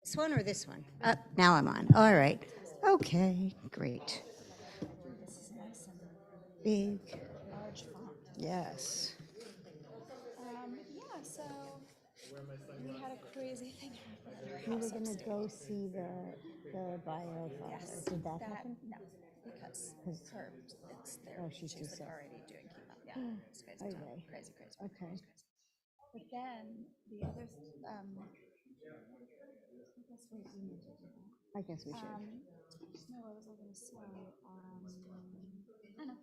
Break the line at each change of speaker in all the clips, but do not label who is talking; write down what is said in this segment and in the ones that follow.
This one or this one? Now I'm on. All right. Okay, great. Big.
Large font.
Yes.
Yeah, so we had a crazy thing happen at our
We were
house
going to
upstairs.
go see the biofather.
Yes.
Did that happen?
No, because it's there.
Oh, she's too
like
sick.
already doing chemo. Yeah, it's crazy.
Okay.
Time. Crazy.
Okay.
But then the other,
I guess we should.
no, what was I going to say? I know.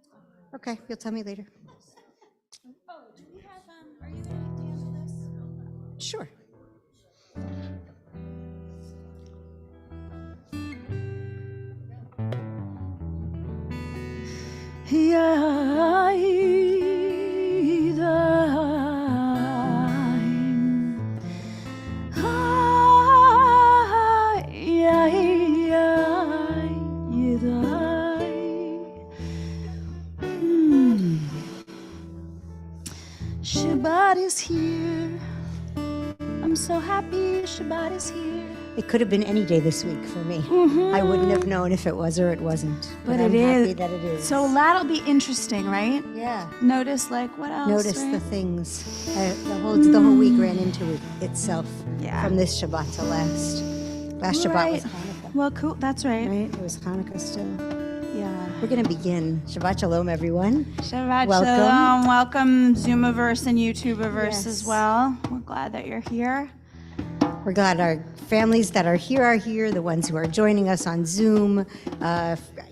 Okay, you'll tell me later.
Oh, do we have? Are you going to handle this?
Sure.
Shabbat is here. I'm so happy Shabbat is here.
It could have been any day this week for me. I wouldn't have known if it was or it wasn't.
But
I'm
it
happy
is.
that it is.
So that'll be interesting, right?
Yeah.
Notice like what else?
Notice
right?
the things. The whole week ran into itself
Yeah.
from this Shabbat to last. Last Shabbat
Right.
was Hanukkah.
Well, cool. That's right.
Right? It was Hanukkah still.
Yeah.
We're going to begin. Shabbat Shalom, everyone.
Shabbat
Welcome.
Shalom. Welcome Zoomiverse and YouTubeverse
Yes.
as well. We're glad that you're here.
We're glad our families that are here, the ones who are joining us on Zoom,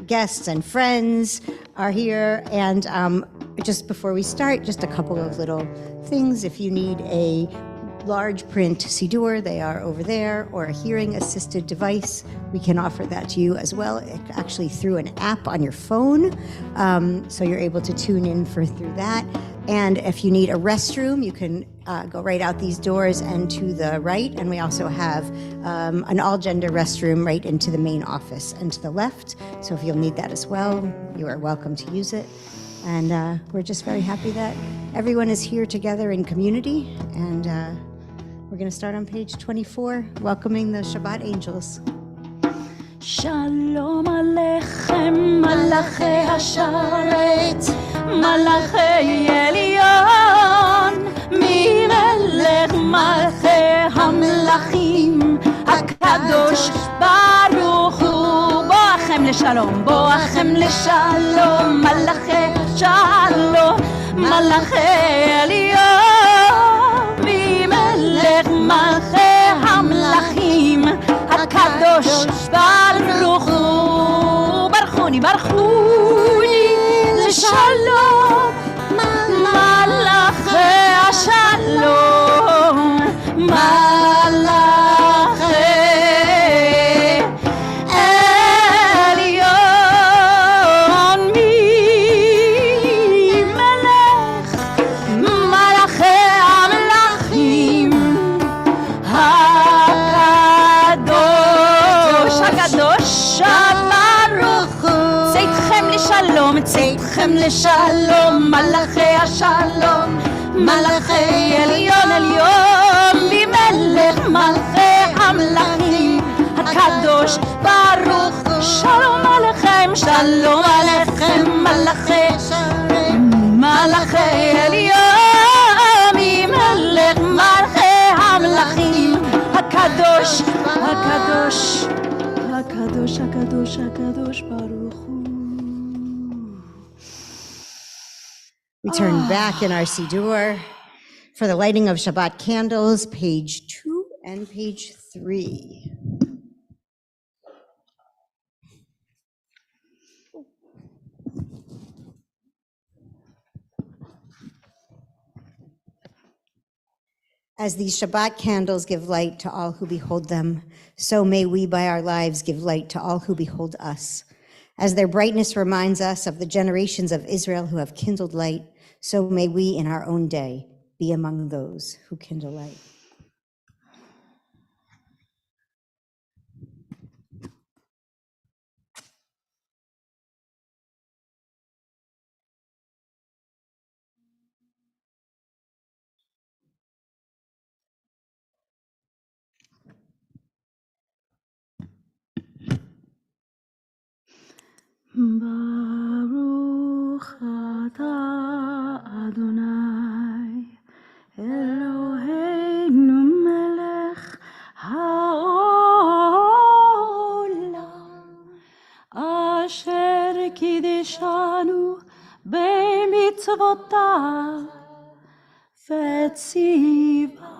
guests and friends are here. And just before we start, just a couple of little things. If you need a large print Siddur, they are over there, or a hearing assisted device, we can offer that to you as well, actually through an app on your phone. So you're able to tune in through that. And if you need a restroom, you can go right out these doors and to the right. And we also have an all-gender restroom right into the main office and to the left. So if you'll need that as well, you are welcome to use it. And we're just very happy that everyone is here together in community. And we're going to start on page 24, welcoming the Shabbat angels.
Shalom Aleichem, Malachi Hasharet, Malachi Elyon, Mimelech Malchei Hamlachim, Hakadosh Baruch Hu. Boachem leshalom, Boachem leshalom, Malachi Shalom, Malachi Elyon, Mimelech Malchei Hamlachim, Hakadosh Baruch Hu. Baruchuni, Baruchuni, Leshalom, Malachei Shalom, Malachei Elyon, Mimelech Malachei Amlachim, Hakadosh Baruch Hu. Tzeitchem לשלום, תצאתכם לשלום, מלאכי השלום, מלאכי עליון עליון, ממלך מלכי המלכים, הקדוש ברוך הוא. שלום עליכם, שלום עליכם, מלאכי עליון, ממלך מלכי המלכים, הקדוש ברוך הוא.
We turn back in our Siddur for the lighting of Shabbat candles, page 2 and page 3. As these Shabbat candles give light to all who behold them, so may we by our lives give light to all who behold us. As their brightness reminds us of the generations of Israel who have kindled light, so may we in our own day be among those who kindle light.
Baruch atah Adonai Eloheinu melech haolam asher kiddushanu b'mitzvotav v'tziva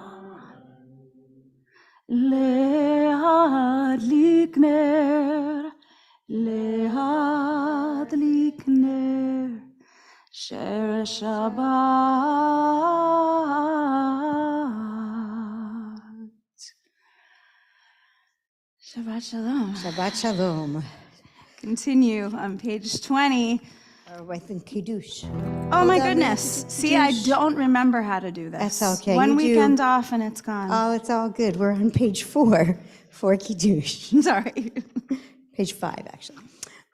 להדליק נר של שבת. Shabbat Shalom.
Shabbat Shalom.
Continue on page 20.
Or I think Kiddush.
Oh my goodness. See, I don't remember how to do this.
That's okay.
One
You do.
weekend off and it's gone.
Oh, it's all good. We're on page 4 for Kiddush.
Sorry.
Page 5, actually.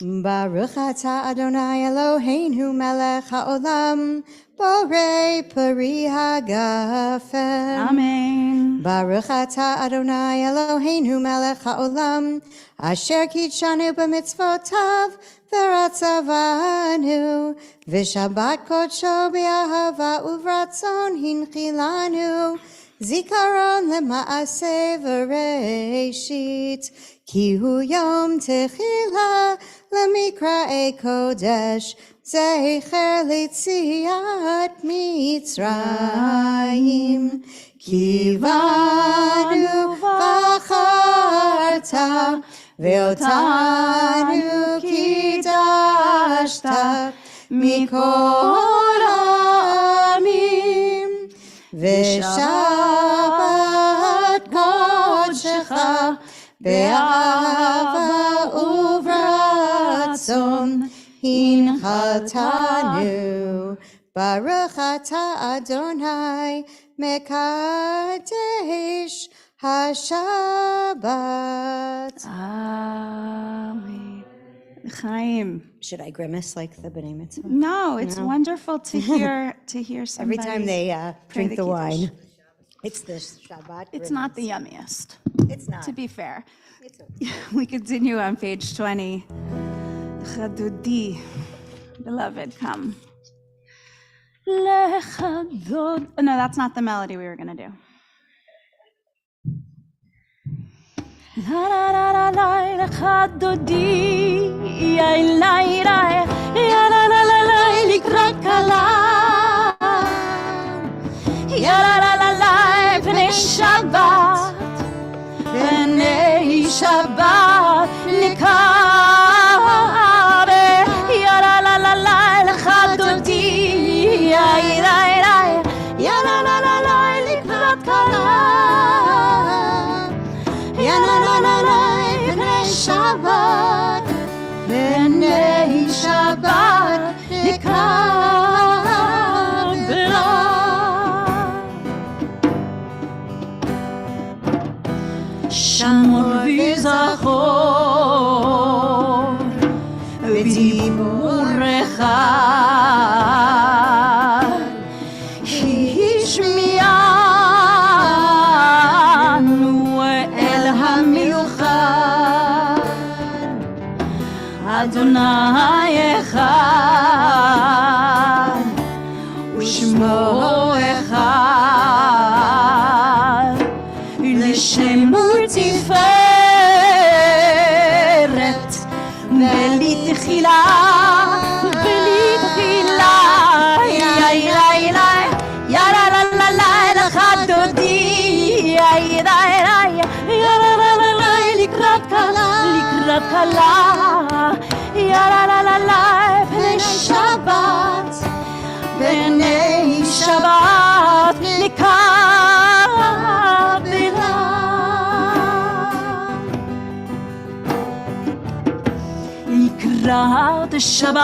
Baruch atah Adonai Eloheinu melech haolam borei peri hagafen.
Amen.
Baruch atah Adonai Eloheinu melech haolam asher kitshanu b'mitzvotav v'ratzavanu v'shabbat kodsho b'ahava uvratzon hinchilanu zikaron lema'aseh v'reishit ki hu yom techila lemikra'e kodesh zecher litziat Mitzrayim kivanu v'acharta ve'otanu kidashta mikol ha'amim v'shabbat kodshecha be'ahava uvratzon hinchatanu Baruch atah Adonai mekadesh hashabbat.
Amen. Chaim.
Should I grimace like the B'nai Mitzvah?
No, it's wonderful to hear somebody.
Every time they drink
the
the
Kiddush.
wine. It's the Shabbat.
It's not the yummiest,
It's not.
to be fair.
It's okay.
We continue on page 20. Chadudi, beloved, come. Lechadod. No, that's not the melody we were going to do. La la la la la, lechadodi, ya la la ya la la la la, likrat kala, ya la la la la, pnei Shabbat, pnei Shabbat, nikabe, ya la la la la, lechadodi, ya la la ya la la la la, likrat kala. Ya la la la la, pnei Shabbat, pnei Shabbat, nikabela. Shamor v'zachor, v'diburecha, Adonai echad, u'shmo echad, l'shemo tiferet, velitchila, ya la la la la, l'chad dodi, ya la la la, likrat kala, ya la la la la, pnei Shabbat, pnei Shabbat, nikabela. Likrat Shabbat,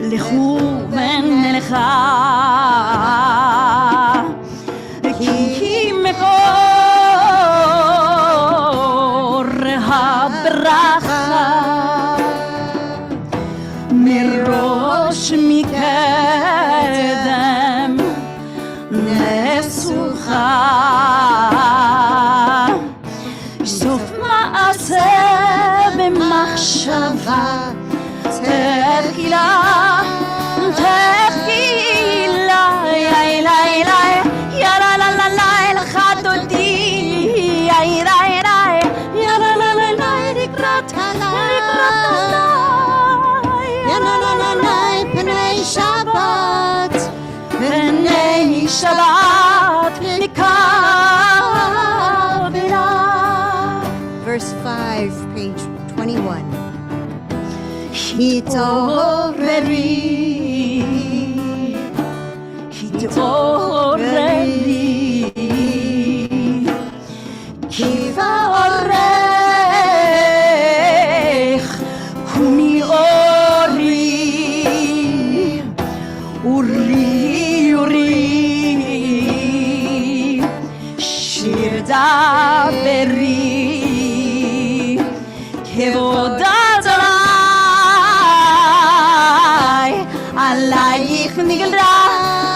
lechu v'nelecha, ki mekor habracha, מראש מקדם נסוכה, סוף מעשה במחשבה
אהבה
תחילה תחילה יא לה לה יא לה לה לה לה לך דודי יא לה לה יא לה לה לה לה לקראת
פני שבת
פני שבת נקבלה.
Verse 5, page 21. התעוררי,
התעוררי,
כי
באורך קומי אורי, אורי אורי, שיר דברי, כבוד אדוני, עלייך נגלה,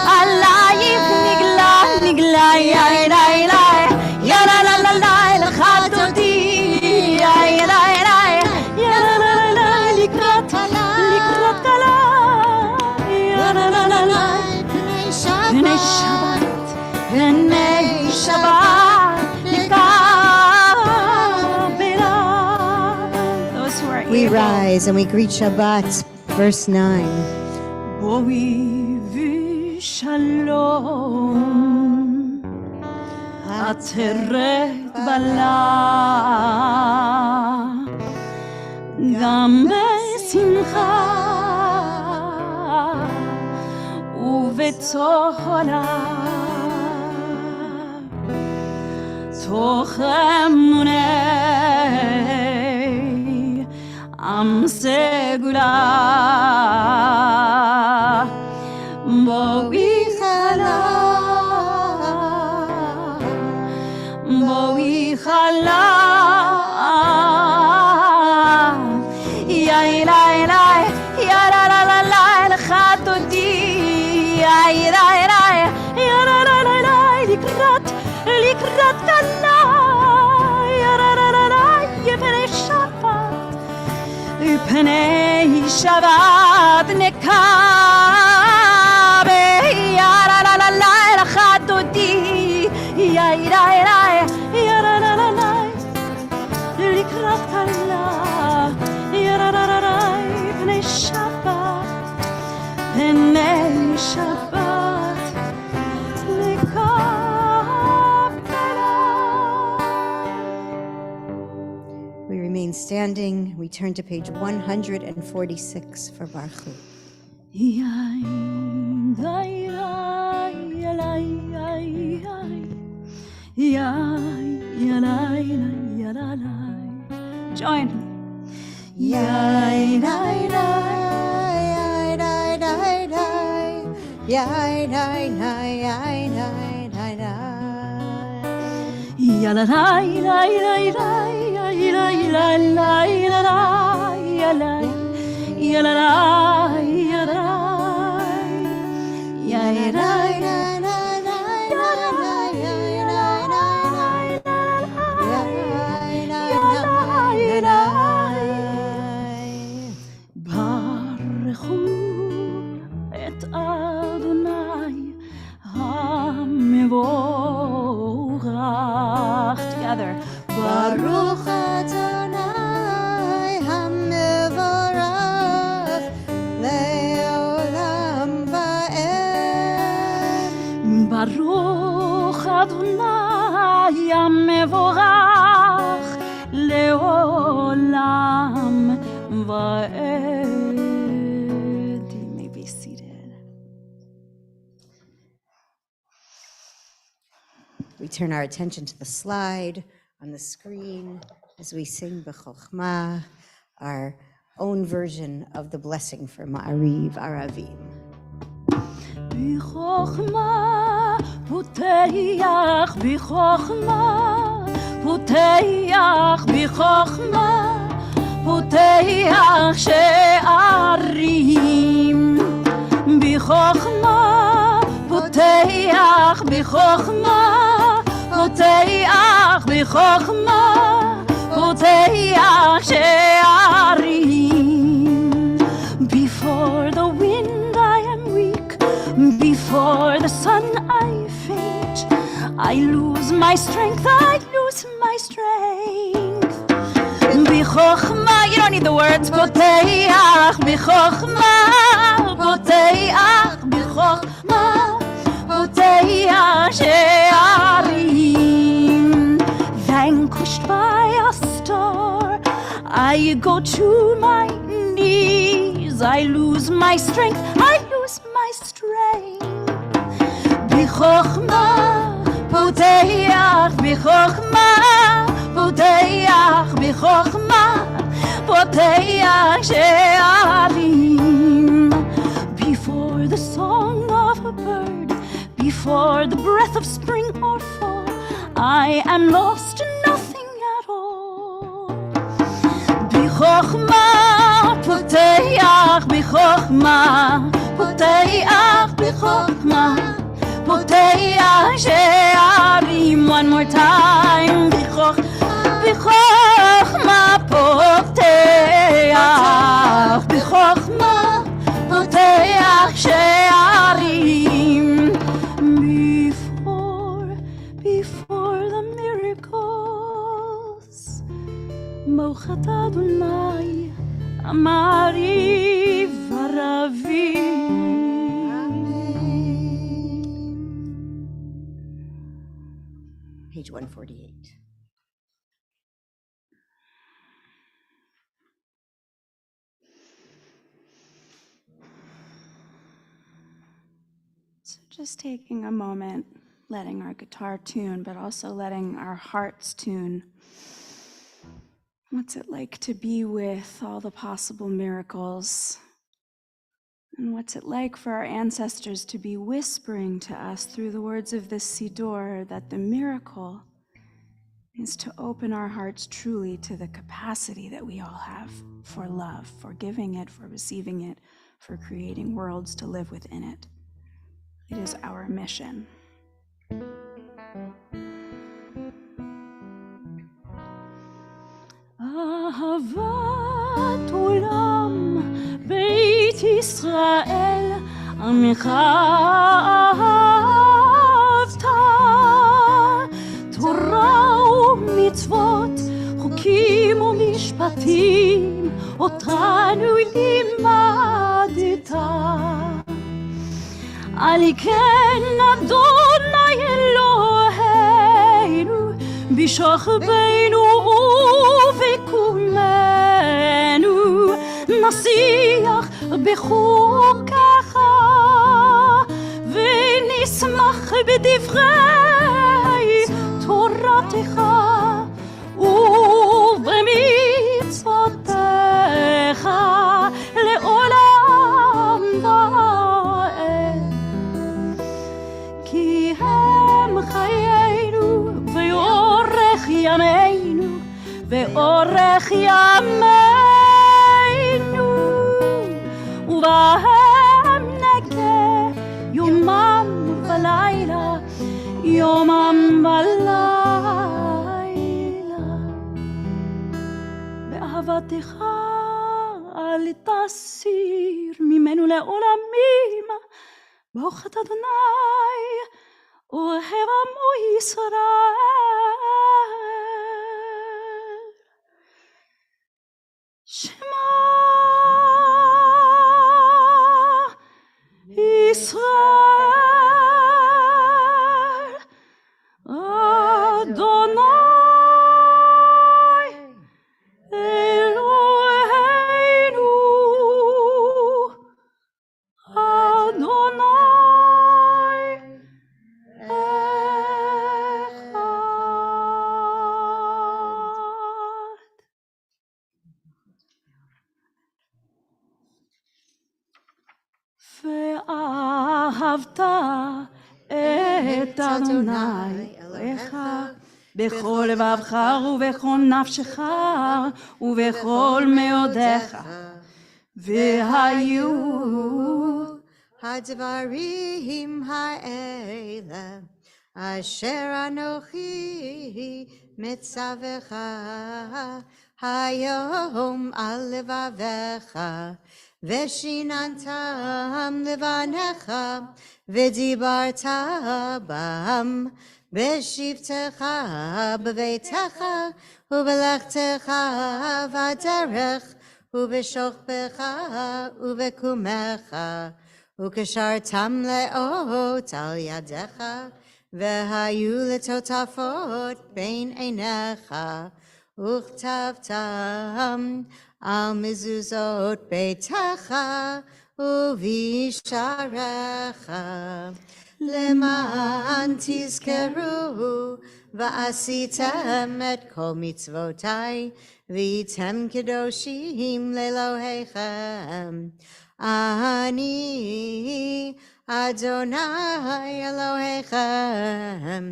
עלייך נגלה, נגלה, יא לה לה, יא לה לה לה לה, לך דודי, יא לה לה, יא לה לה לה, לקראת כלה, יא לה לה לה לה, פני שבת, פני שבת, נקבלה. Those who are
we
able.
rise and we greet Shabbat. Verse 9.
בואי ושלום, עטרת בלה, גם בשמחה ובתהילה, תוך אמוני עם סגולה. בואי חלה, בואי חלה, יא לה לה, יא לה לה לה לה, לך דודי, יא לה לה, יא לה לה לה לה, לקראת כלה, יא לה לה לה לה, פני שבת, פני שבת נקבלה. יא לה לה לה לה, לך דודי, יא לה לה, יא לה לה לה לה, לקראת כלה, יא לה לה לה לה, פני שבת, פני שבת נקבלה.
We remain standing. We turn to page 146 for Baruch Hu.
Join. ברכו את אדוני המבורך. Together.
Baruch Adonai HaMevorach Le'olam Va'ed.
ברוך אדוני המבורך לעולם ועד. You may be seated.
We turn our attention to the slide on the screen as we sing B'chokhmah, our own version of the blessing for Ma'ariv Aravim.
בחוכמה פותח, בחוכמה פותח, בחוכמה פותח שערים. בחוכמה פותח, בחוכמה פותח, בחוכמה פותח שערים. Before the wind I am weak, before the sun I faint. I lose my strength, I lose my strength. בחוכמה, you don't need the words. פותח בחוכמה, פותח בחוכמה, פותח שערים. Vanquished by a star, I go to my knees. I lose my strength, I lose my strength. בחוכמה, פותח בחוכמה, פותח בחוכמה, פותח שערים. Before the song of a bird, before the breath of spring or fall, I am lost to nothing at all. בחוכמה, פותח בחוכמה, פותח בחוכמה, פותח שערים. One more time. בחוכמה פותח, בחוכמה פותח שערים. Before the miracles, מוחות אדוני אמרי ורבי.
Page 148.
So just taking a moment, letting our guitar tune, but also letting our hearts tune. What's it like to be with all the possible miracles? And what's it like for our ancestors to be whispering to us through the words of this Siddur that the miracle is to open our hearts truly to the capacity that we all have for love, for giving it, for receiving it, for creating worlds to live within it. It is our mission.
אהבת עולם בית ישראל עמך אהבת תורה ומצוות חוקים ומשפטים אותנו לימדת על כן אדוני אלוהינו בשוכבנו ובקומנו נשיח בחוקך ונשמח בדברי תורתך ובמצוותיך לעולם ועד כי הם חיינו ואורך ימינו ואורך ימינו ובהם נגה יומם ולילה יומם ולילה באהבתך אל תסיר ממנו לעולמים ברוך אתה אדוני אוהב עמו ישראל שמע ישראל אדוני אלוהינו אדוני ואהבת את אדוני אלוהיך בכל לבבך ובכל נפשך ובכל מאודיך והיו
הדברים האלה Asher Anochi Mitzavecha Hayom al Levavecha Veshinantam Levanecha Vidibarta Bam Beshivtecha Bevetecha Ubelechtecha Vaderech Ubeshochbecha Ubekumecha Ukashartam Leot al Yadecha Vehayu letotafot bein einecha, Uchtavtam al mizuzot beitecha, Uvisharecha. Leman tizkeru, Va'asitem et kol mitzvotai, V'item kedoshim lelohechem. Ani Adonai Elohechem,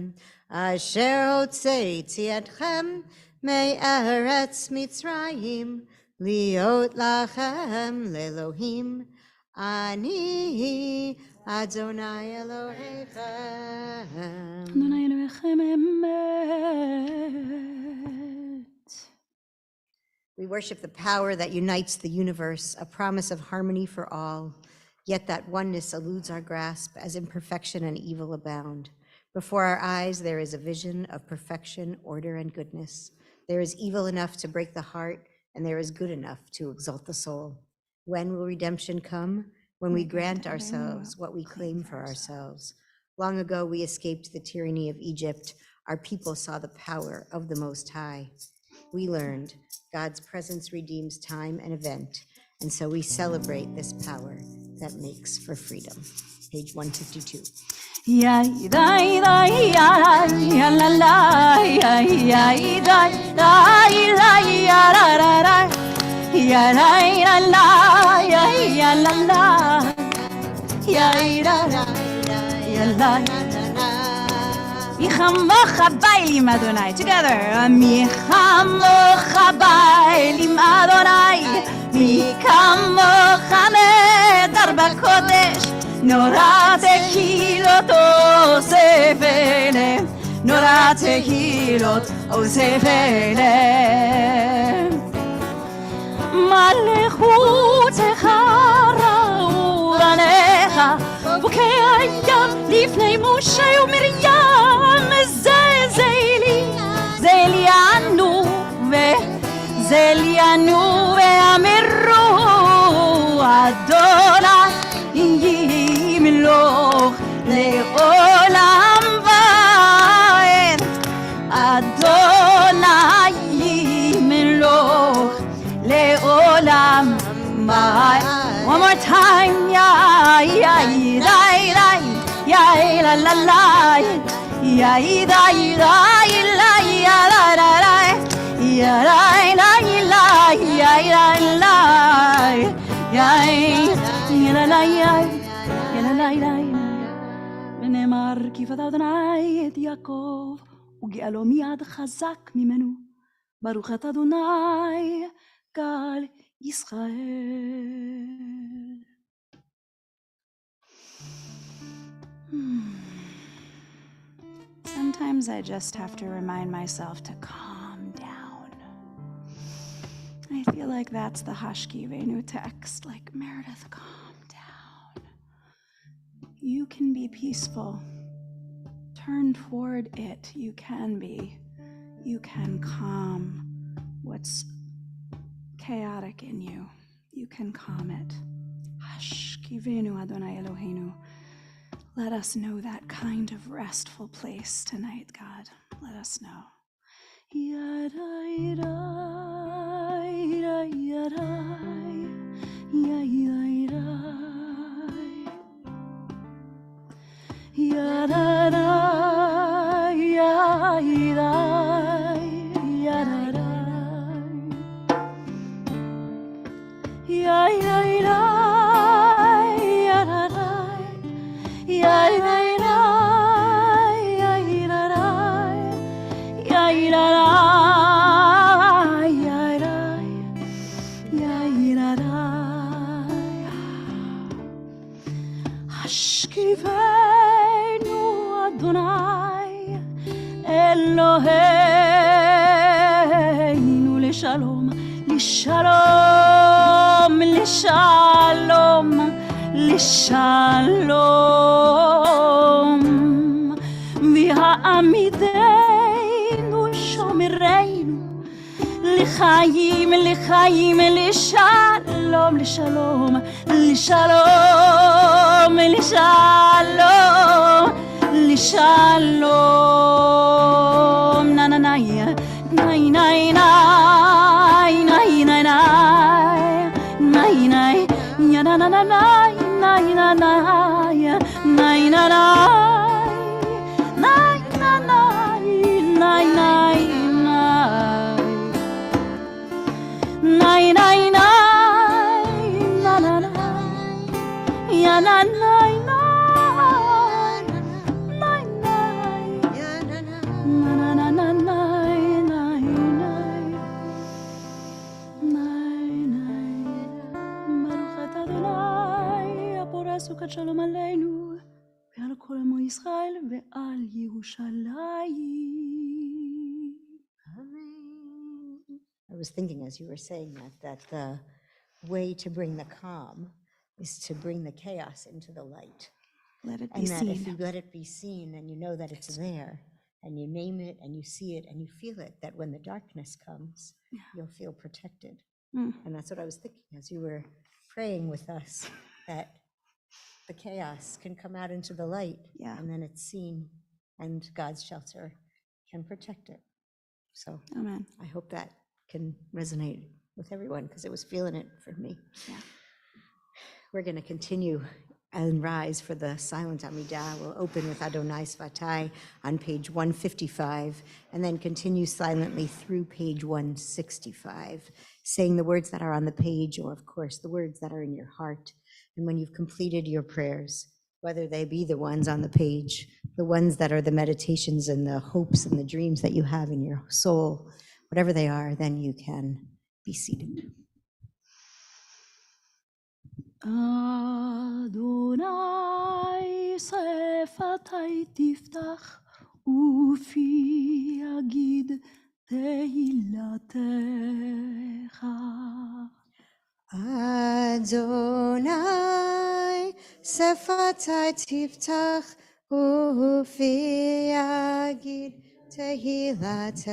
Asher hotzeiti etchem me'eretz Mitzrayim, liot lachem le'Elohim. Ani Adonai Elohechem.
Adonai Elohechem emet.
We worship the power that unites the universe, a promise of harmony for all. Yet that oneness eludes our grasp as imperfection and evil abound. Before our eyes, there is a vision of perfection, order, and goodness. There is evil enough to break the heart, and there is good enough to exalt the soul. When will redemption come? When we grant ourselves what we claim for ourselves. Long ago, we escaped the tyranny of Egypt. Our people saw the power of the Most High. We learned God's presence redeems time and event, and so we celebrate this power that makes for freedom. Page 152.
Ya da ya ya la la ya ya da la ya ra ra ra ya la la ya la la ya ra ra ya la Michamocha bailim Adonai together Michamocha bailim Adonai Mikamocha medar bakodesh Nora tehilot osefele Nora tehilot osefele Malechutecha raur alecha וכהים לפני משה ומרים זה ליאנו ואמרו אדוני ימלוך לעולם ועד אדוני ימלוך לעולם ועד One more time, ya ya la la ya la la la ya da la la ya la la la ya la la la ya la la ya la la ya la la la ונאמר כי פדה אדוני את יעקב וגאלו מיד חזק ממנו ברוך אתה אדוני גל ישראל.
Sometimes I just have to remind myself to calm down. I feel like that's the Hashkivenu text, like, Meredith, calm down. You can be peaceful. Turn toward it. You can be. You can calm what's chaotic in you. You can calm it. Hashkivenu Adonai Eloheinu. Let us know that kind of restful place tonight, God. Let us know.
Hashkivenu אלוהינו לשלום, לשלום, לשלום, לשלום, והעמידנו שומרנו לחיים, לחיים, לשלום, לשלום, לשלום, לשלום, לשלום, נה נה נה נה נה נה נה נה נה נה נה נה נה סוכת שלום עלינו ועל כל עמו ישראל ועל ירושלים.
I was thinking as you were saying that the way to bring the calm is to bring the chaos into the light.
Let it be
And that if you
seen.
let it be seen and you know that it's there and you name it and you see it and you feel it, that when the darkness comes, you'll feel protected. And that's what I was thinking as you were praying with us, that the chaos can come out into the light, and then it's seen, and God's shelter can protect it. So
Amen.
I hope that can resonate with everyone, because it was feeling it for me.
Yeah.
We're going to continue and rise for the silent Amidah. We'll open with Adonai Svatai on page 155, and then continue silently through page 165, saying the words that are on the page, or of course the words that are in your heart. And when you've completed your prayers, whether they be the ones on the page, the ones that are the meditations and the hopes and the dreams that you have in your soul, whatever they are, then you can be seated.
Adonai שפתי תפתח ופי יגיד תהילתך.
Adonai שפתי תפתח ופי יגיד תהילתך.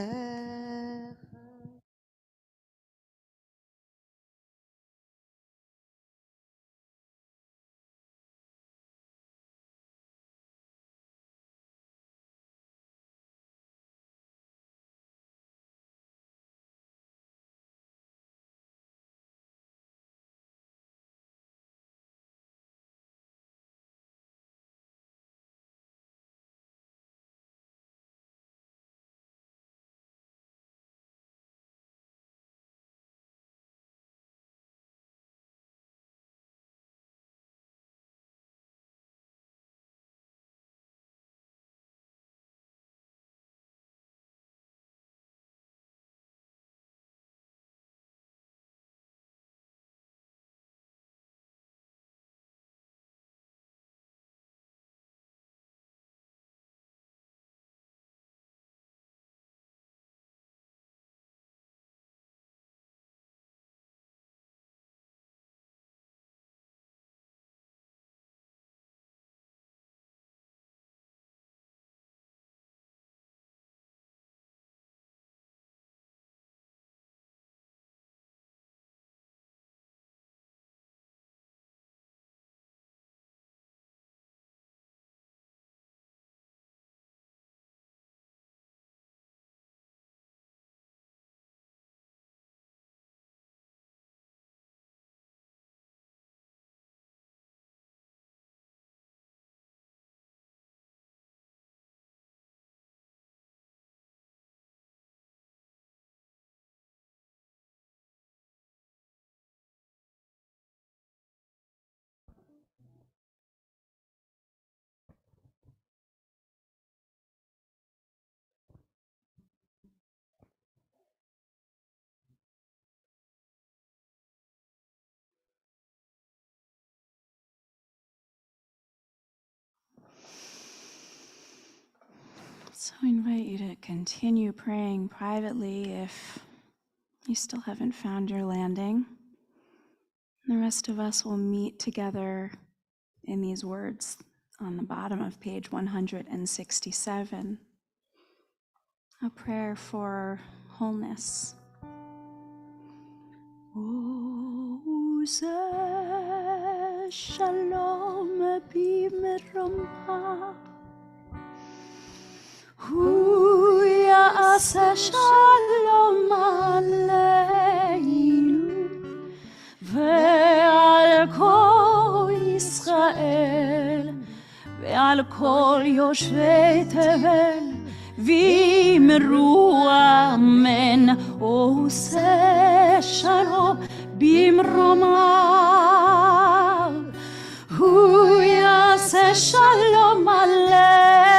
So I invite you to continue praying privately if you still haven't found your landing. The rest of us will meet together in these words on the bottom of page 167. A prayer for wholeness. Ose shalom b'mromha, hu ya'aseh shalom aleinu ve'al kol Yisrael ve'al kol yoshvei tevel v'imru amen. Ose shalom b'mromav, hu ya'aseh shalom aleinu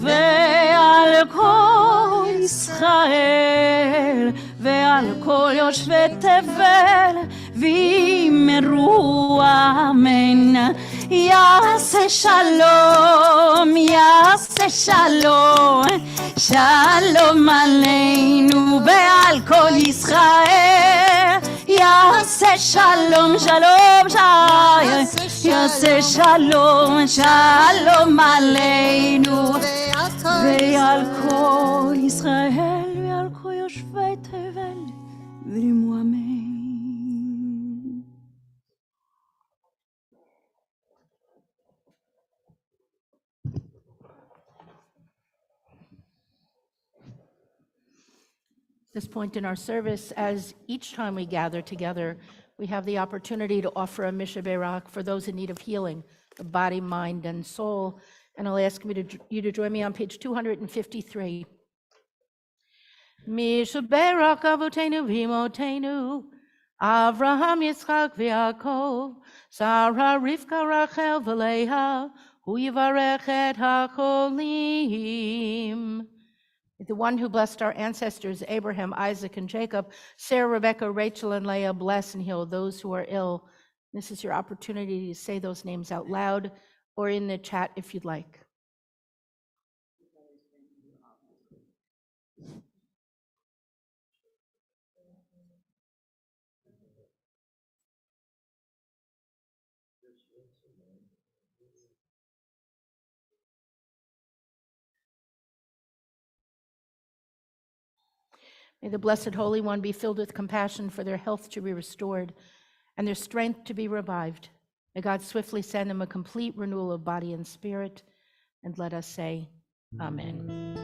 ve'al kol Yisrael ve'al kol yoshvei tevel v'imru amen. Ya'aseh shalom, ya'aseh shalom, shalom aleinu ve'al kol Yisrael. Ya'aseh shalom, shalom, shalom, ya'aseh shalom, shalom aleinu ve'al kol Yisrael ve'al kol yoshvei tevel v'imru amen.
This point in our service, as each time we gather together, we have the opportunity to offer a Misha Berak for those in need of healing, of body, mind, and soul. And I'll ask you to join me on page 253. Misha Berak avotenu v'imotenu, Avraham, Yitzchak, v'Yaakov, Sarah, Rivka, Rachel, v'Leah, hu yivarech et hacholim. The one who blessed our ancestors, Abraham, Isaac, and Jacob, Sarah, Rebecca, Rachel, and Leah, bless and heal those who are ill. This is your opportunity to say those names out loud or in the chat if you'd like. May the Blessed Holy One be filled with compassion for their health to be restored and their strength to be revived. May God swiftly send them a complete renewal of body and spirit. And let us say, Amen.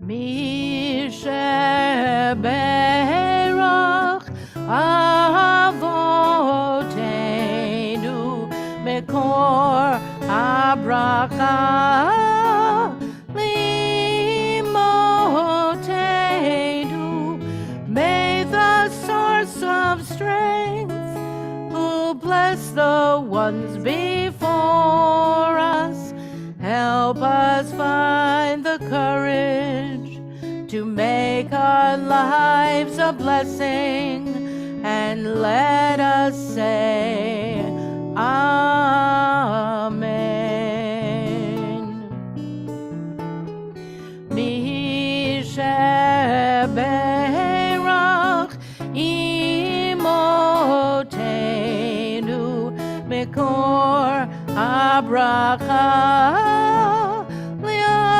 Mishe Berach Avotenu Mekor Abracha of strength, who bless the ones before us, help us find the courage to make our lives a blessing, and let us say, Amen. Mishe Berach Mekor Abracha Liavotenu.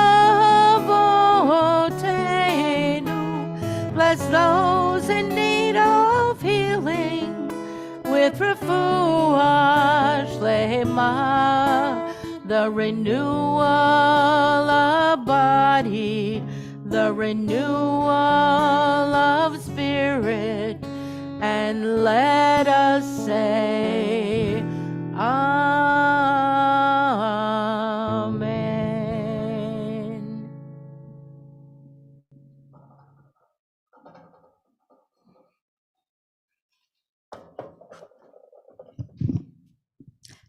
Bless those in need of healing with refuah shlema, the renewal of body, the renewal of spirit, and let us say, Amen.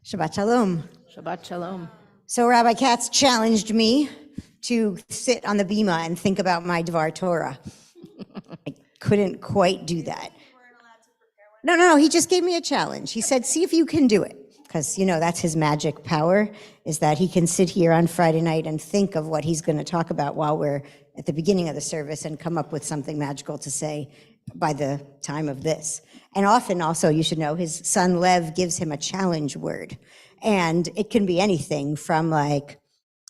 Shabbat Shalom.
Shabbat Shalom.
So Rabbi Katz challenged me to sit on the bima and think about my Dvar Torah. I couldn't quite do that. No, he just gave me a challenge. He said, see if you can do it. because, that's his magic power, is that he can sit here on Friday night and think of what he's going to talk about while we're at the beginning of the service and come up with something magical to say by the time of this. And often also, you should know, his son Lev gives him a challenge word. And it can be anything from like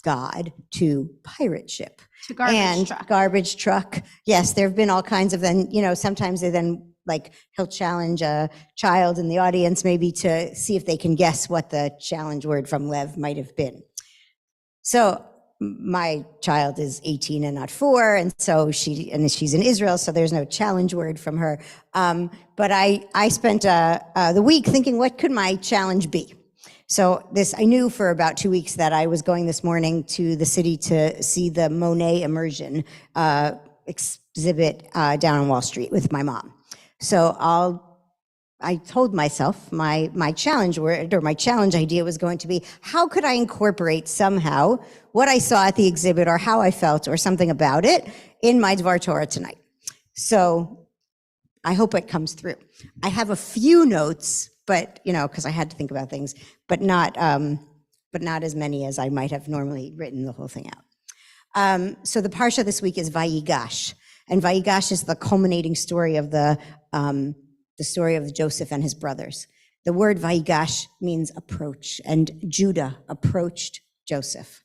God to pirate ship.
To garbage
and
truck.
Garbage truck. Yes, there have been all kinds of, then, sometimes they then, like, he'll challenge a child in the audience maybe to see if they can guess what the challenge word from Lev might have been. So my child is 18 and not 4, and so she's in Israel, so there's no challenge word from her. But I spent the week thinking, what could my challenge be? So I knew for about 2 weeks that I was going this morning to the city to see the Monet immersion exhibit down on Wall Street with my mom. So I told myself my challenge word, or my challenge idea, was going to be, how could I incorporate somehow what I saw at the exhibit or how I felt or something about it in my Dvar Torah tonight? So I hope it comes through. I have a few notes, but because I had to think about things, but not as many as I might have normally written the whole thing out. So the parsha this week is Vayigash, and Vayigash is the culminating story of the story of Joseph and his brothers. The word Vayigash means approach, and Judah approached Joseph.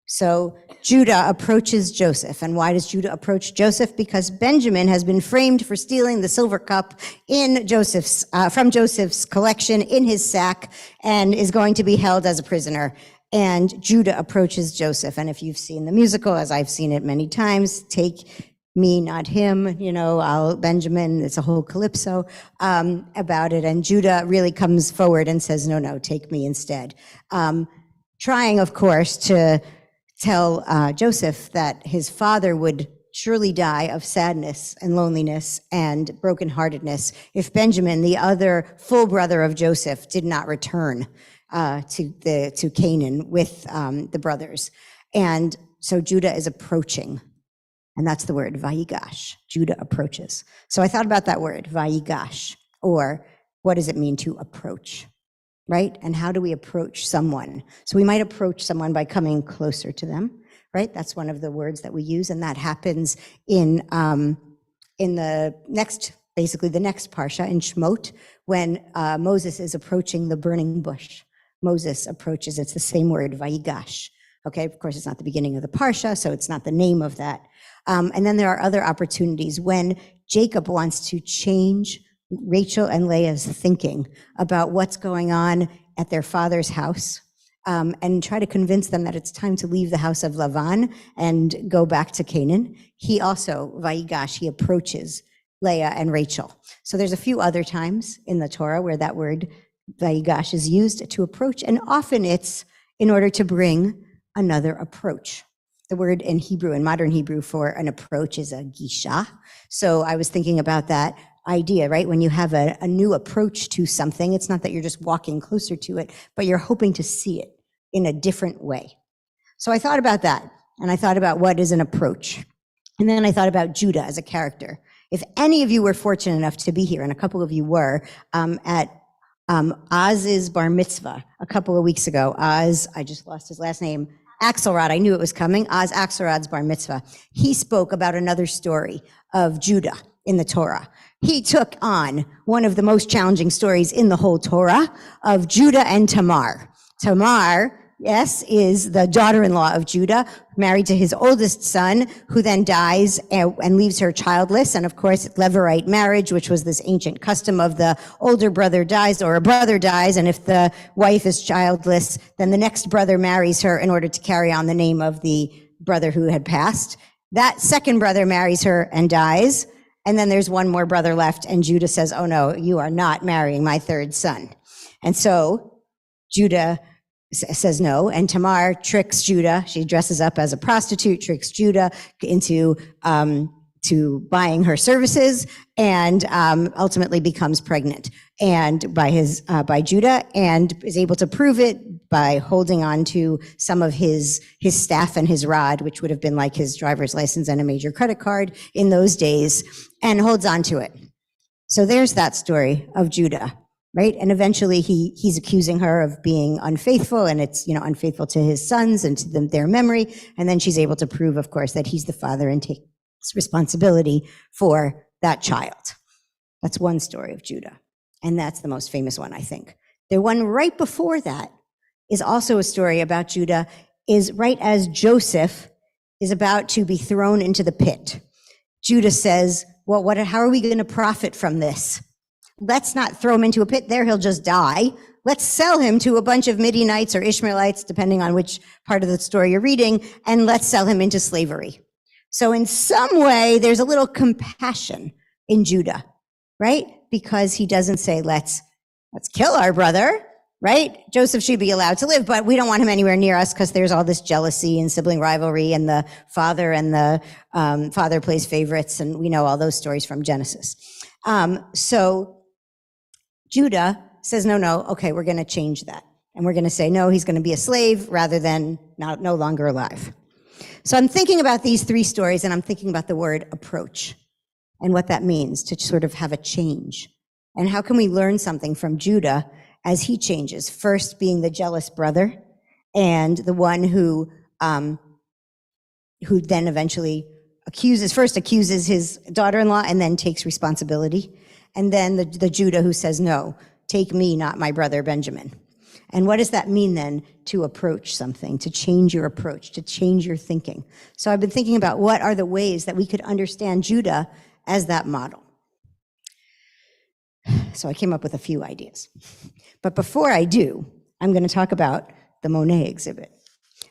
So Judah approaches Joseph. And why does Judah approach Joseph? Because Benjamin has been framed for stealing the silver cup from Joseph's collection in his sack, and is going to be held as a prisoner. And Judah approaches Joseph. And if you've seen the musical, as I've seen it many times, Take Me, Not Him, Benjamin, it's a whole calypso about it. And Judah really comes forward and says, no, take me instead. Trying, of course, to tell Joseph that his father would surely die of sadness and loneliness and brokenheartedness if Benjamin, the other full brother of Joseph, did not return to Canaan with the brothers. And so Judah is approaching. And that's the word, Vayigash. Judah approaches. So I thought about that word, Vayigash, or what does it mean to approach, right? And how do we approach someone? So we might approach someone by coming closer to them, right? That's one of the words that we use, and that happens in the next parsha, in Shemot, when Moses is approaching the burning bush. Moses approaches, it's the same word, Vayigash. Okay, of course, it's not the beginning of the parsha, so it's not the name of that. And then there are other opportunities when Jacob wants to change Rachel and Leah's thinking about what's going on at their father's house, and try to convince them that it's time to leave the house of Lavan and go back to Canaan. He also, Vayigash, he approaches Leah and Rachel. So there's a few other times in the Torah where that word Vayigash is used to approach, and often it's in order to bring another approach. The word in Hebrew, in modern Hebrew, for an approach is a gisha. So I was thinking about that idea, right? When you have a new approach to something, it's not that you're just walking closer to it, but you're hoping to see it in a different way. So I thought about that, and I thought about what is an approach. And then I thought about Judah as a character. If any of you were fortunate enough to be here, and a couple of you were, at Oz's bar mitzvah a couple of weeks ago, Oz, I just lost his last name, Axelrod, I knew it was coming, Oz Axelrod's bar mitzvah. He spoke about another story of Judah in the Torah. He took on one of the most challenging stories in the whole Torah of Judah and Tamar. Tamar, yes, is the daughter-in-law of Judah, married to his oldest son, who then dies and leaves her childless. And of course, Levirate marriage, which was this ancient custom of the older brother dies or a brother dies. And if the wife is childless, then the next brother marries her in order to carry on the name of the brother who had passed. That second brother marries her and dies. And then there's one more brother left. And Judah says, oh no, you are not marrying my third son. And so Judah says no, and Tamar tricks Judah. She dresses up as a prostitute, tricks Judah into to buying her services, and ultimately becomes pregnant and by Judah, and is able to prove it by holding on to some of his staff and his rod, which would have been like his driver's license and a major credit card in those days, and holds on to it. So there's that story of Judah. right? And eventually he's accusing her of being unfaithful, and it's, unfaithful to his sons and to their memory. And then she's able to prove, of course, that he's the father and takes responsibility for that child. That's one story of Judah. And that's the most famous one, I think. The one right before that is also a story about Judah, is right as Joseph is about to be thrown into the pit. Judah says, well, how are we going to profit from this? Let's not throw him into a pit there. He'll just die. Let's sell him to a bunch of Midianites or Ishmaelites, depending on which part of the story you're reading, and let's sell him into slavery. So in some way, there's a little compassion in Judah, right? Because he doesn't say, let's kill our brother, right? Joseph should be allowed to live, but we don't want him anywhere near us because there's all this jealousy and sibling rivalry, and the father plays favorites, and we know all those stories from Genesis. So Judah says, no, okay, we're going to change that. And we're going to say, no, he's going to be a slave rather than no longer alive. So I'm thinking about these three stories, and I'm thinking about the word approach and what that means to sort of have a change. And how can we learn something from Judah as he changes? First being the jealous brother, and the one who then eventually accuses his daughter-in-law and then takes responsibility. And then the Judah who says, no, take me, not my brother Benjamin. And what does that mean then to approach something, to change your approach, to change your thinking? So I've been thinking about what are the ways that we could understand Judah as that model. So I came up with a few ideas. But before I do, I'm going to talk about the Monet exhibit.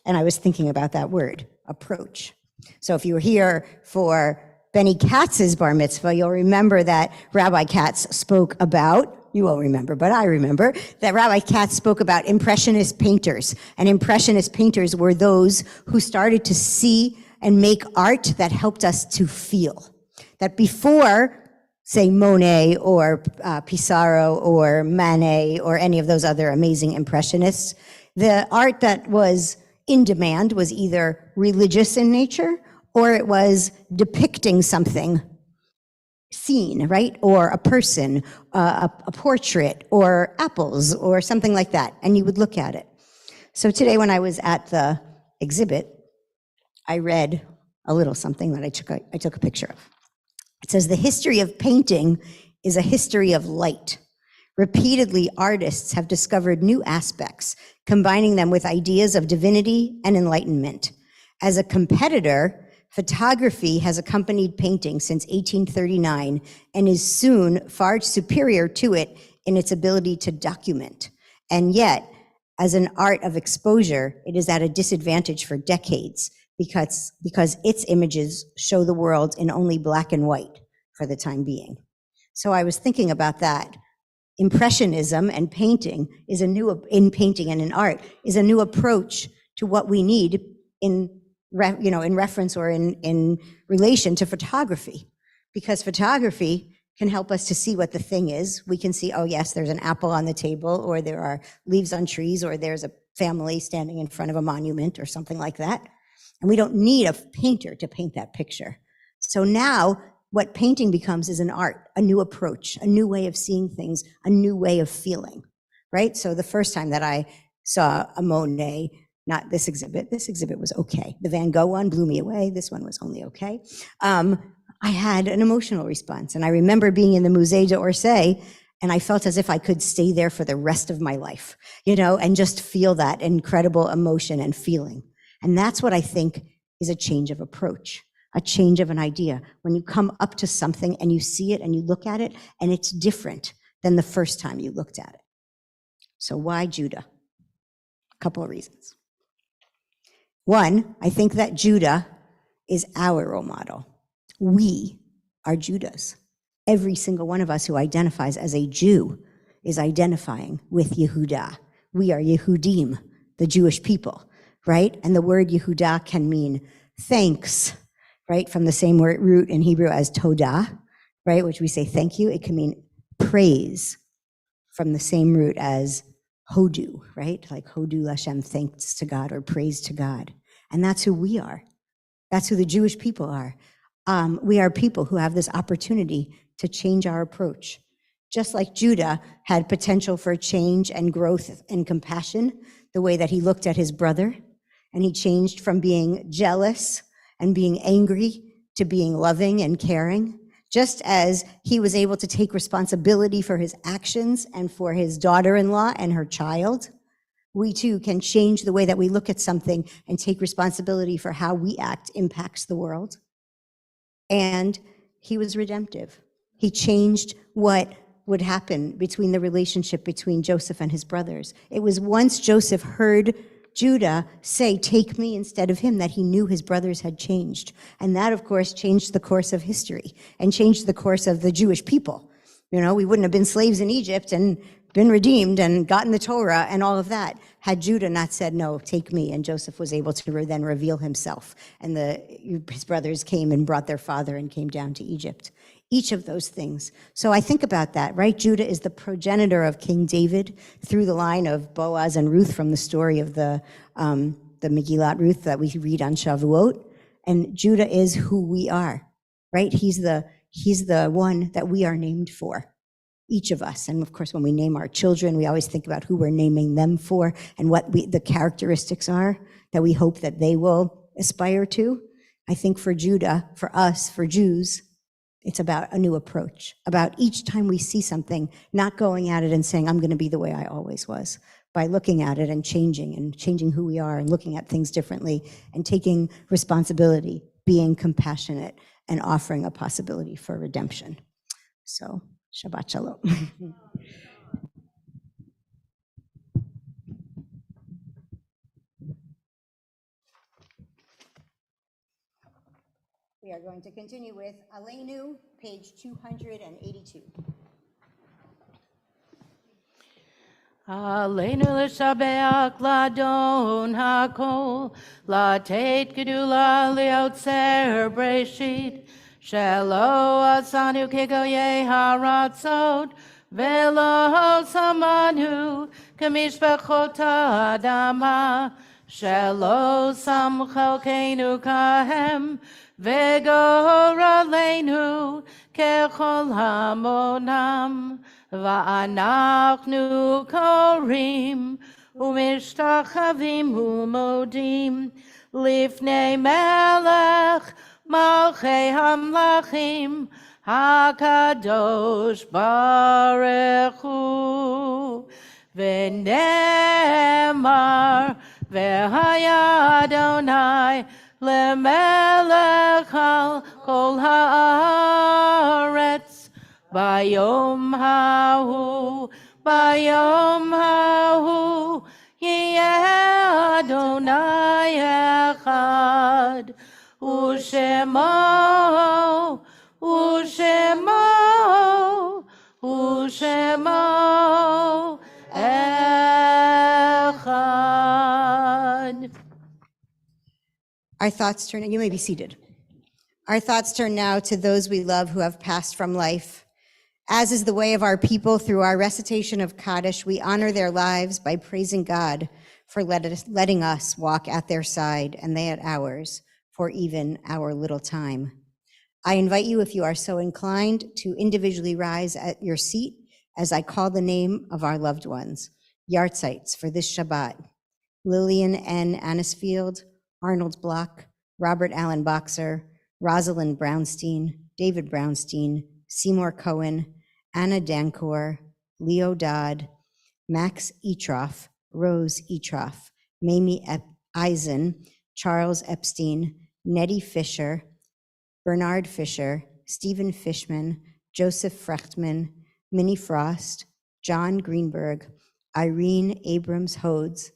And I was thinking about that word, approach. So if you were here for Benny Katz's bar mitzvah, you'll remember that Rabbi Katz spoke about, you won't remember, but I remember, that Rabbi Katz spoke about Impressionist painters. And Impressionist painters were those who started to see and make art that helped us to feel. That before, say, Monet or Pissarro or Manet or any of those other amazing Impressionists, the art that was in demand was either religious in nature or it was depicting something seen, right? Or a person, a portrait, or apples, or something like that, and you would look at it. So today when I was at the exhibit, I read a little something that I took a picture of. It says, the history of painting is a history of light. Repeatedly, artists have discovered new aspects, combining them with ideas of divinity and enlightenment. As a competitor, photography has accompanied painting since 1839 and is soon far superior to it in its ability to document. And yet, as an art of exposure, it is at a disadvantage for decades because its images show the world in only black and white for the time being. So I was thinking about that. Impressionism and painting in painting and in art is a new approach to what we need in reference or in relation to photography, because photography can help us to see what the thing is. We can see, oh yes, there's an apple on the table, or there are leaves on trees, or there's a family standing in front of a monument or something like that. And we don't need a painter to paint that picture. So now what painting becomes is an art, a new approach, a new way of seeing things, a new way of feeling, right? So the first time that I saw a Monet, not this exhibit was okay. The Van Gogh one blew me away. This one was only okay. I had an emotional response. And I remember being in the Musée d'Orsay, and I felt as if I could stay there for the rest of my life, and just feel that incredible emotion and feeling. And that's what I think is a change of approach, a change of an idea. When you come up to something and you see it and you look at it, and it's different than the first time you looked at it. So why Judah? A couple of reasons. One, I think that Judah is our role model. We are Judahs. Every single one of us who identifies as a Jew is identifying with Yehudah. We are Yehudim, the Jewish people, right? And the word Yehudah can mean thanks, right? From the same word root in Hebrew as todah, right? Which we say thank you. It can mean praise from the same root as hodu, right? Like hodu Lashem, thanks to God or praise to God. And that's who we are. That's who the Jewish people are. We are people who have this opportunity to change our approach, Just like Judah had potential for change and growth and compassion, the way that he looked at his brother, and he changed from being jealous and being angry to being loving and caring. Just as he was able to take responsibility for his actions and for his daughter-in-law and her child, we too can change the way that we look at something and take responsibility for how we act impacts the world. And he was redemptive. He changed what would happen between the relationship between Joseph and his brothers. It was once Joseph heard Judah say, "Take me," instead of him, that he knew his brothers had changed. And that, of course, changed the course of history and changed the course of the Jewish people. You know, we wouldn't have been slaves in Egypt and been redeemed and gotten the Torah and all of that had Judah not said, "No, take me." And Joseph was able to then reveal himself. And his brothers came and brought their father and came down to Egypt. Each of those things. So I think about that, right? Judah is the progenitor of King David through the line of Boaz and Ruth from the story of the Megillat Ruth that we read on Shavuot. And Judah is who we are, right? He's the one that we are named for, each of us. And of course, when we name our children, we always think about who we're naming them for and what the characteristics are that we hope that they will aspire to. I think for Judah, for us, for Jews, it's about a new approach, about each time we see something, not going at it and saying, "I'm going to be the way I always was," by looking at it and changing who we are and looking at things differently and taking responsibility, being compassionate, and offering a possibility for redemption. So, Shabbat Shalom. We are going to continue with Aleinu, page 282.
Aleinu l'shabeach ladon hakol, latet gedula liotzer breshit, shelo asanu kegoye haratzot, velo samanu kamishpachot adama, shelo samchalkeinu kahem, Vegor aleinu kechol hamonam, va'anachnu korim, umishtachavim umodim, lifnei melech malchei hamlachim, hakadosh baruch hu, v'nemar v'haya Adonai, Lemelech al kol haaretz, bayom hahu, yeh Adonai echad, ushemo echad.
Our thoughts turn, you may be seated. Our thoughts turn now to those we love who have passed from life. As is the way of our people, through our recitation of Kaddish, we honor their lives by praising God for letting us walk at their side and they at ours for even our little time. I invite you, if you are so inclined, to individually rise at your seat as I call the name of our loved ones. Yartzites for this Shabbat: Lillian N. Anisfield, Arnold Block, Robert Allen Boxer, Rosalind Brownstein, David Brownstein, Seymour Cohen, Anna Dancor, Leo Dodd, Max Etroff, Rose Etroff, Mamie Eisen, Charles Epstein, Nettie Fisher, Bernard Fisher, Stephen Fishman, Joseph Frechtman, Minnie Frost, John Greenberg, Irene Abrams Hodes,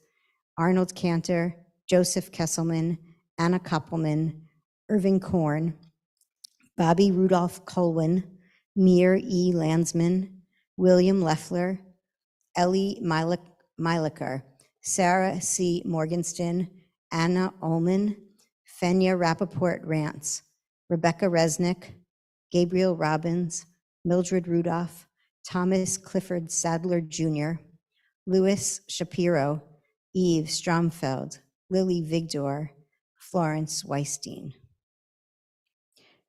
Arnold Cantor, Joseph Kesselman, Anna Koppelman, Irving Korn, Bobby Rudolph Colwyn, Mir E. Landsman, William Leffler, Ellie Meiliker, Sarah C. Morgenstern, Anna Ullman, Fenya Rappaport Rance, Rebecca Resnick, Gabriel Robbins, Mildred Rudolph, Thomas Clifford Sadler Jr., Louis Shapiro, Eve Stromfeld, Lily Vigdor, Florence Weistein.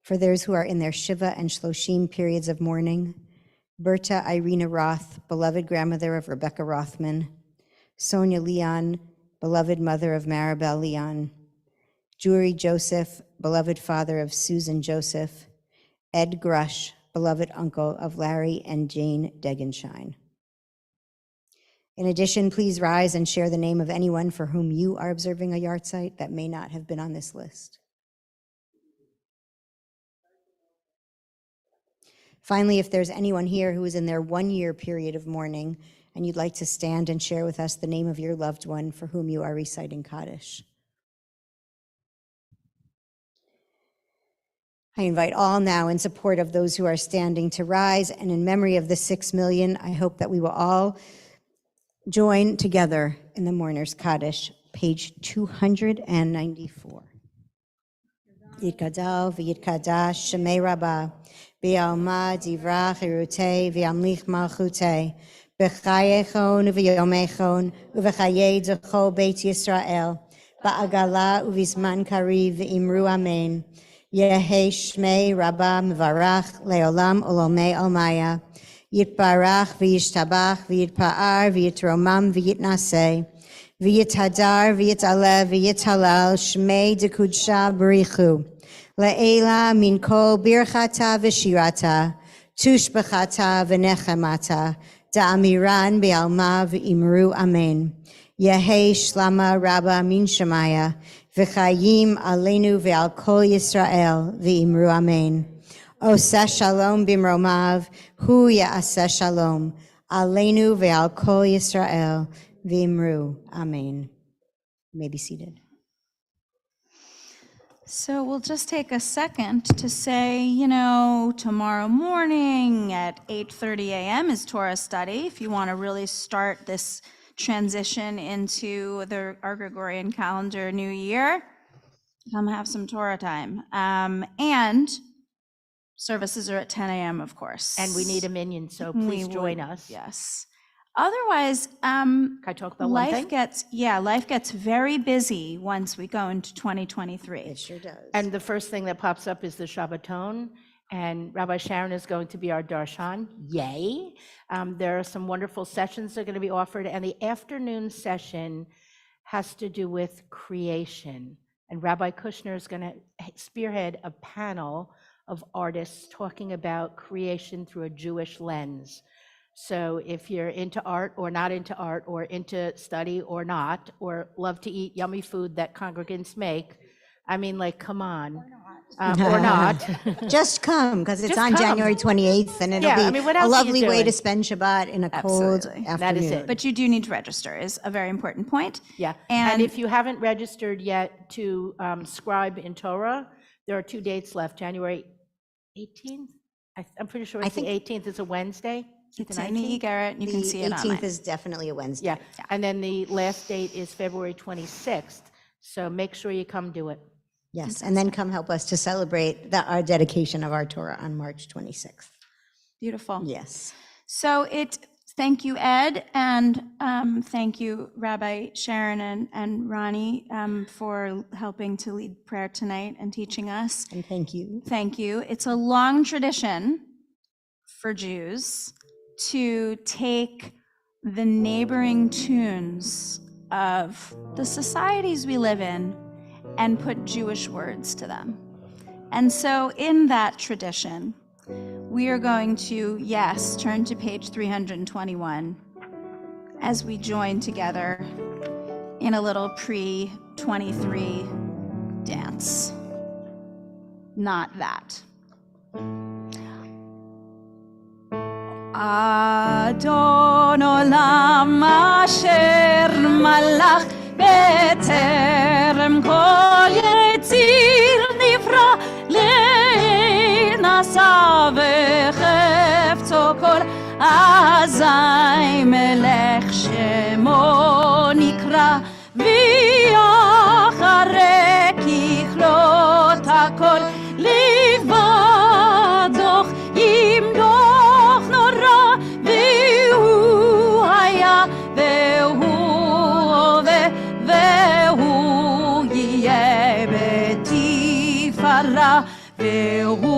For those who are in their Shiva and Shloshim periods of mourning, Berta Irina Roth, beloved grandmother of Rebecca Rothman, Sonia Leon, beloved mother of Maribel Leon, Juri Joseph, beloved father of Susan Joseph, Ed Grush, beloved uncle of Larry and Jane Degenshine. In addition, please rise and share the name of anyone for whom you are observing a yahrzeit that may not have been on this list. Finally, if there's anyone here who is in their 1 year period of mourning and you'd like to stand and share with us the name of your loved one for whom you are reciting Kaddish. I invite all now in support of those who are standing to rise, and in memory of the 6 million, I hope that we will all join together in the Mourner's Kaddish, page 294. Yitkadal v'yitkadash shemei rabbah, v'yalma divrach irutei v'yamlich malchutei, b'chayechon v'yomechon uv'chayei d'chol beit Yisrael, ba'agala uv'izman kariv v'imru amen. Yehi shmei rabbah mevarach leolam olomei almaya, yitbarach v'yishtabach v'yitpa'ar v'yitromam v'yitnaseh, v'yithadar v'yitalev v'yithalal shmei dekudsha b'richu, le'ela min kol birchata v'shirata, tushbechata v'nechemata, da'amiran be'alma v'imru amen. Yehi shlama rabbah min shemaya, v'chayim aleinu ve'al kol Yisrael v'imru amen. Oseh shalom bimromav, hu ya'aseh shalom, aleinu ve'al kol Yisrael v'imru amen. You may be seated.
So we'll just take a second to say, tomorrow morning at 8:30 a.m. is Torah study. If you want to really start this transition into our Gregorian calendar new year, come have some Torah time. And services are at 10 a.m., of course.
And we need a minion, so please join us.
Yes. Otherwise,
Can I talk about one thing?
life gets very busy once we go into 2023.
It sure does.
And the first thing that pops up is the Shabbaton, and Rabbi Sharon is going to be our darshan. Yay! There are some wonderful sessions that are going to be offered, and the afternoon session has to do with creation. And Rabbi Kushner is going to spearhead a panel of artists talking about creation through a Jewish lens. So if you're into art or not into art, or into study or not, or love to eat yummy food that congregants make, come on. Or not.
Just come, because it's
Just
on
come.
January 28th, and it'll be
what
a
else are you
lovely way
doing?
to spend Shabbat in a cold
Absolutely.
afternoon.
That is it.
But you do need to register, is a very important point.
Yeah,
And
and if you haven't registered yet to scribe in Torah, there are 2 dates left, January 18th? I'm pretty sure it's the 18th, it's a Wednesday.
it's in the Garrett, you can see it
The
online.
18th is definitely a Wednesday.
Yeah, and then the last date is February 26th, so make sure you come do it.
Yes, and then come help us to celebrate our dedication of our Torah on March 26th.
Beautiful.
Yes.
So thank you, Ed, and thank you, Rabbi Sharon and Ronnie, for helping to lead prayer tonight and teaching us.
And thank you.
Thank you. It's a long tradition for Jews to take the neighboring tunes of the societies we live in and put Jewish words to them. And so in that tradition, we are going to, turn to page 321 as we join together in a little pre-23 dance. Not that. Adon olam asher malach beterem kol yetzir nifra lenasa vechefto kol azai melech shemo nikra viacharek yichlot hakol livadoch yimdoch nora vihu haya vehu vehu yeh betifara vehu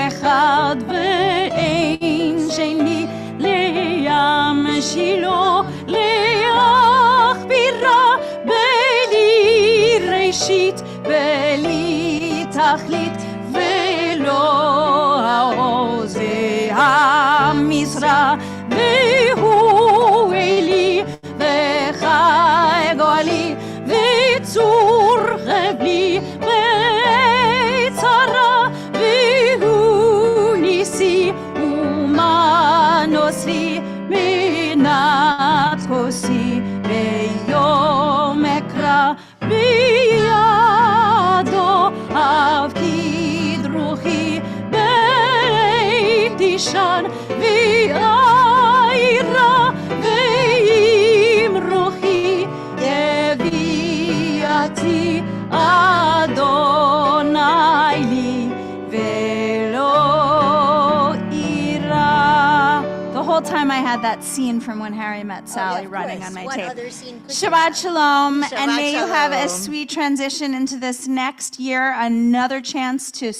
echad ve'ein
שני לים שילה להכבירה בלי ראשית בלי תכלית ולא העוז והמשרה והוא אלי וחי גואלי וצור חבלי בצרה והוא ניסי ומנוסי מנת כוסי ביום אקרא בידו אבקיד רוחי בית תישן וירא ועם רוחי יביאתי אדוני לי ולא יירא. The whole time I had that scene from when Harry met Sally running on my tape. Shabbat Shalom, and may you have a sweet transition into this next year, another chance to